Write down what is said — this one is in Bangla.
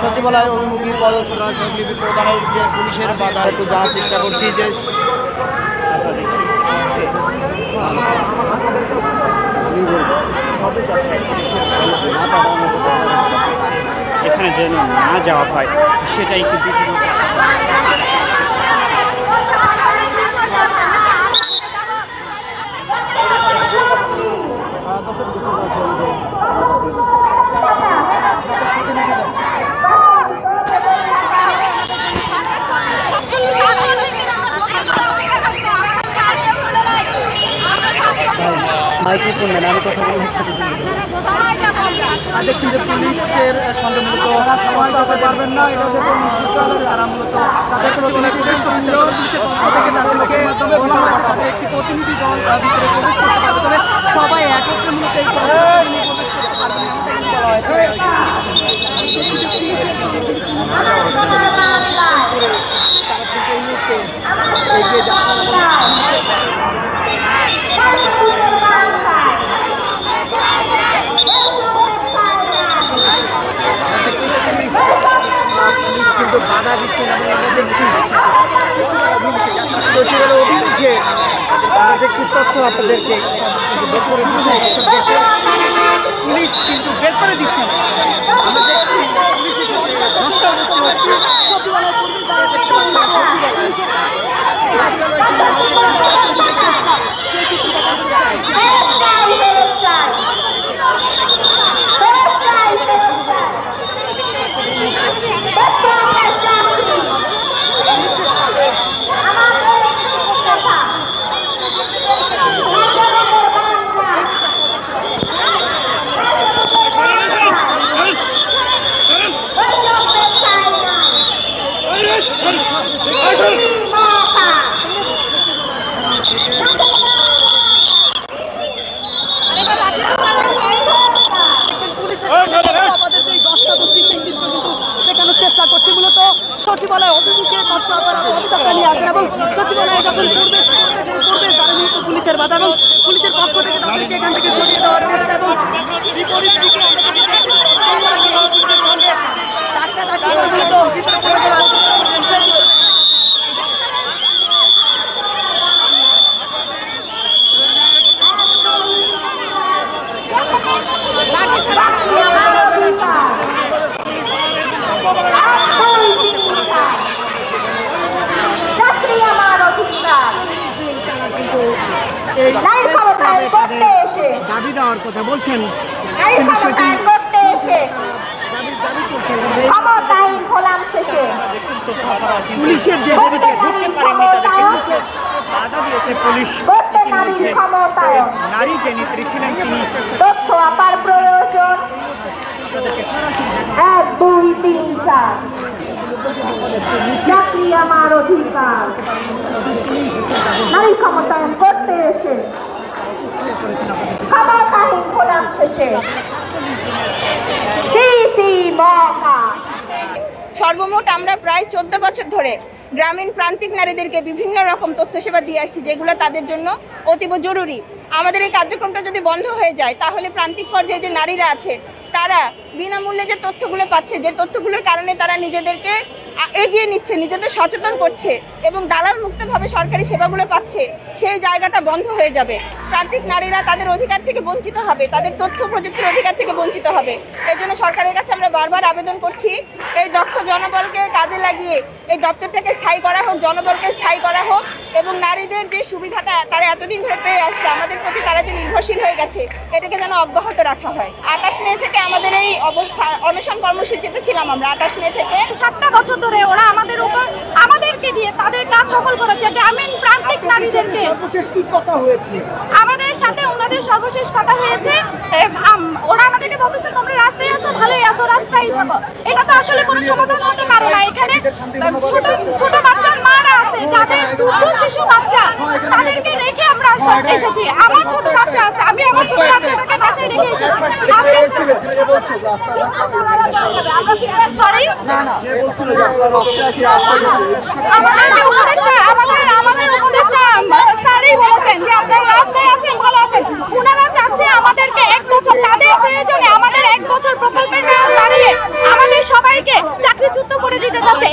সচিবালয় অভিমুখী পদযাত্রা স্মারকলিপি প্রদানের যে পুলিশের বাধা একটু জানার চেষ্টা করছি যে এখানে যেন না যাওয়া হয় সেটাই কিন্তু আমি কথা বলে একসাথে দেখছি যে পুলিশের সঙ্গে মূলত পারবেন না এটা তারা মূলত তাদেরকে বলা হয়েছে তাদের একটি প্রতিনিধি দল ভিতরে প্রবেশ করতে পারবে তবে সবাই একত্রে মূলত এই প্রবেশ করতে পারবেন বলা হয়েছে এগিয়ে পুলিশ কিন্তু বাধা দিচ্ছেন আমরা দেখছি সচিবালয় অভিমুখে আমরা দেখছি তথ্য আপনাদেরকে পুলিশ কিন্তু বের করে দিচ্ছেন আমরা দেখছি পুলিশের সাথে রাস্তার মতো হচ্ছে সচিবালয় সচিবালয় অভিমুখে পদযাত্রা নিয়ে আসেন এবং সচিবালয়ে যখন প্রবেশ তারা কিন্তু পুলিশের বাধা এবং পুলিশের পক্ষ থেকে তাদেরকে এখান থেকে সরিয়ে দেওয়ার চেষ্টা এবং বিপরীত দিকে দাবি দেওয়ার কথা বলছেন পুলিশের যে ঢুকতে পারেননি তাদেরকে বাধা দিয়েছে পুলিশ নারী যে নেত্রী ছিলেন তিনি তথ্য আপার প্রয়োজন 1 2 3 4 চাকরি আমার অধিকার নারী ক্ষমতায়ন করতে এসে ক্ষমতাহীন হলাম শেষে সর্বমোট আমরা প্রায় 14 বছর ধরে গ্রামীণ প্রান্তিক নারীদেরকে বিভিন্ন রকম তথ্য সেবা দিয়ে আসছি যেগুলো তাদের জন্য অতীব জরুরি। আমাদের এই কার্যক্রমটা যদি বন্ধ হয়ে যায় তাহলে প্রান্তিক পর্যায়ে যে নারীরা আছে তারা বিনামূল্যে যে তথ্যগুলো পাচ্ছে, যে তথ্যগুলোর কারণে তারা নিজেদেরকে এগিয়ে নিচ্ছে, নিজেদের সচেতন করছে এবং দালাল মুক্তভাবে সরকারি সেবাগুলো পাচ্ছে, সেই জায়গাটা বন্ধ হয়ে যাবে। প্রান্তিক নারীরা তাদের অধিকার থেকে বঞ্চিত হবে, তাদের তথ্য প্রযুক্তির অধিকার থেকে বঞ্চিত হবে। এই জন্য সরকারের কাছে আমরা বারবার আবেদন করছি এই দক্ষ জনবলকে কাজে লাগিয়ে এই দপ্তরটাকে স্থায়ী করা হোক, জনবলকে স্থায়ী করা হোক এবং নারীদের যে সুবিধাটা তারা এতদিন ধরে পেয়ে আসছে, আমাদের প্রতি তারা যে নির্ভরশীল হয়ে গেছে, এটাকে যেন অব্যাহত রাখা হয়। 28 মে থেকে আমাদের এই অনশন কর্মসূচিতে ছিলাম আমরা। 28 মে থেকে 7টা বছর ধরে ওরা আমাদের উপর আমাদেরকে দিয়ে তাদের কাজ সফল করেছে। গ্রামীণ প্রান্তিক নারীদেরকে সর্বশেষ কি কথা হয়েছে আমাদের সাথে, ওনাদের সর্বশেষ কথা হয়েছে ওরা আমাদেরকে বলতেছে তোমরা রাস্তায় আসো, ভালোই আসো, রাস্তায় থাকো। এটা তো আসলে কোনো সমাধান হতে পারে না। এখানে ছোট বাচ্চার মারা আছে, যাদের দুটো শিশু বাচ্চা, তাদেরকে রেখে আমরা এসেছি। আমার ছোট বাচ্চা আছে, আমি আমার ছোট বাচ্চাটাকে বাসায় রেখে এসেছি। সরি আমাদের উপদেষ্টা স্যারই বলেছেন যে আপনারা রাস্তায় আছেন, ভালো আছেন। ওনারা চাচ্ছে আমাদেরকে 1 বছর, তাদের প্রয়োজনে আমাদের 1 বছর প্রকল্পের মেয়াদ বাড়িয়ে আমাদের সবাইকে চাকরিচ্যুত করে দিতে যাচ্ছে।